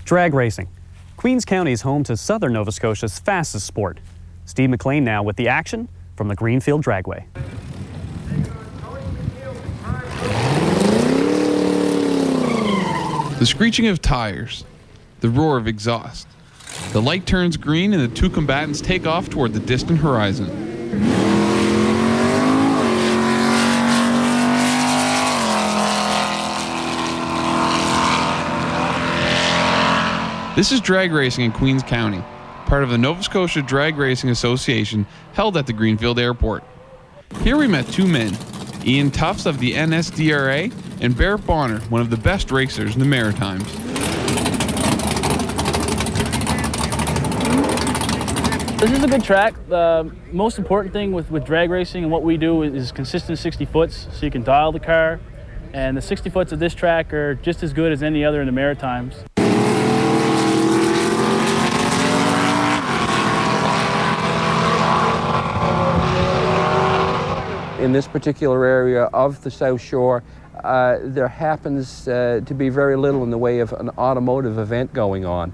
Drag racing. Queens County is home to southern Nova Scotia's fastest sport. Steve McLean now with the action from the Greenfield Dragway. The screeching of tires, the roar of exhaust. The light turns green and the two combatants take off toward the distant horizon. This is drag racing in Queens County, part of the Nova Scotia Drag Racing Association held at the Greenfield Airport. Here we met two men, Ian Tufts of the NSDRA and Barrett Bonner, one of the best racers in the Maritimes. This is a good track. The most important thing with drag racing and what we do is consistent 60 foots, so you can dial the car. And the 60 foots of this track are just as good as any other in the Maritimes. In this particular area of the South Shore, there happens to be very little in the way of an automotive event going on.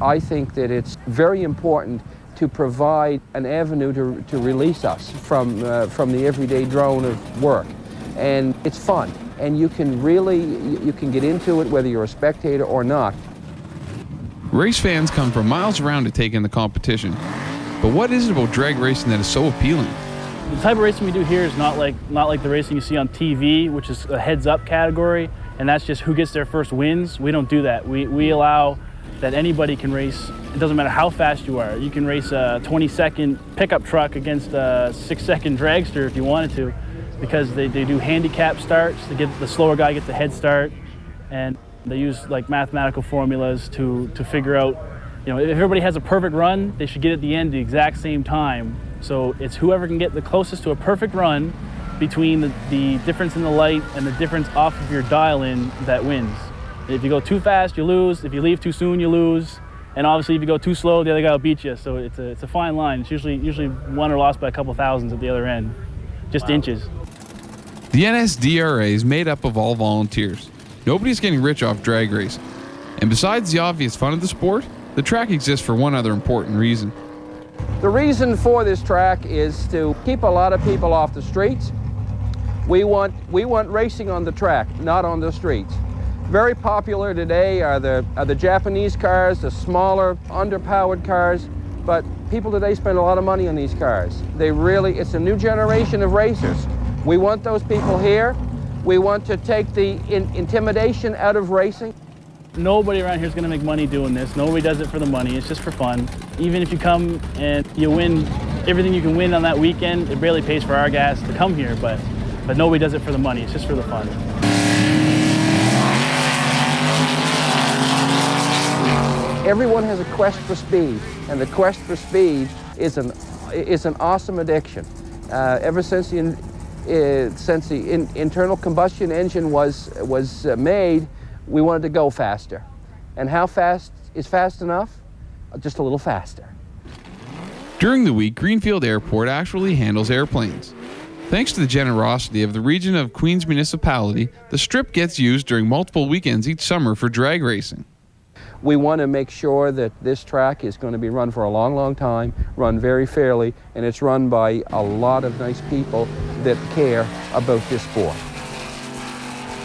I think that it's very important to provide an avenue to release us from the everyday drone of work. And it's fun, and you can get into it whether you're a spectator or not. Race fans come from miles around to take in the competition. But what is it about drag racing that is so appealing? The type of racing we do here is not like the racing you see on TV, which is a heads-up category, and that's just who gets their first wins. We don't do that. We allow that anybody can race. It doesn't matter how fast you are. You can race a 20-second pickup truck against a 6-second dragster if you wanted to, because they do handicap starts. They get the slower guy gets a head start, and they use like mathematical formulas to figure out, if everybody has a perfect run, they should get at the end the exact same time. So it's whoever can get the closest to a perfect run between the difference in the light and the difference off of your dial-in that wins. If you go too fast, you lose. If you leave too soon, you lose. And obviously, if you go too slow, the other guy will beat you. So it's a fine line. It's usually won or lost by a couple thousands at the other end, just inches. The NSDRA is made up of all volunteers. Nobody's getting rich off drag racing. And besides the obvious fun of the sport, the track exists for one other important reason. The reason for this track is to keep a lot of people off the streets. We want racing on the track, not on the streets. Very popular today are the Japanese cars, the smaller, underpowered cars, but people today spend a lot of money on these cars. It's a new generation of racers. We want those people here. We want to take the intimidation out of racing. Nobody around here is going to make money doing this. Nobody does it for the money. It's just for fun. Even if you come and you win everything you can win on that weekend, it barely pays for our gas to come here, but nobody does it for the money. It's just for the fun. Everyone has a quest for speed, and the quest for speed is an awesome addiction. Ever since the internal combustion engine was made, we wanted to go faster. And how fast is fast enough? Just a little faster. During the week, Greenfield Airport actually handles airplanes. Thanks to the generosity of the region of Queens Municipality, the strip gets used during multiple weekends each summer for drag racing. We want to make sure that this track is going to be run for a long, long time, run very fairly, and it's run by a lot of nice people that care about this sport.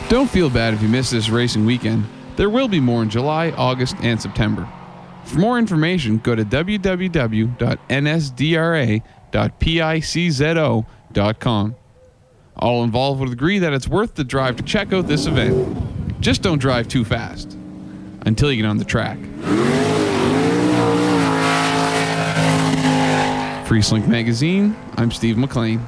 Don't feel bad if you miss this racing weekend. There will be more in July, August, and September. For more information, go to www.nsdra.piczo.com. All involved would agree that it's worth the drive to check out this event. Just don't drive too fast until you get on the track. For EastLink Magazine, I'm Steve McLean.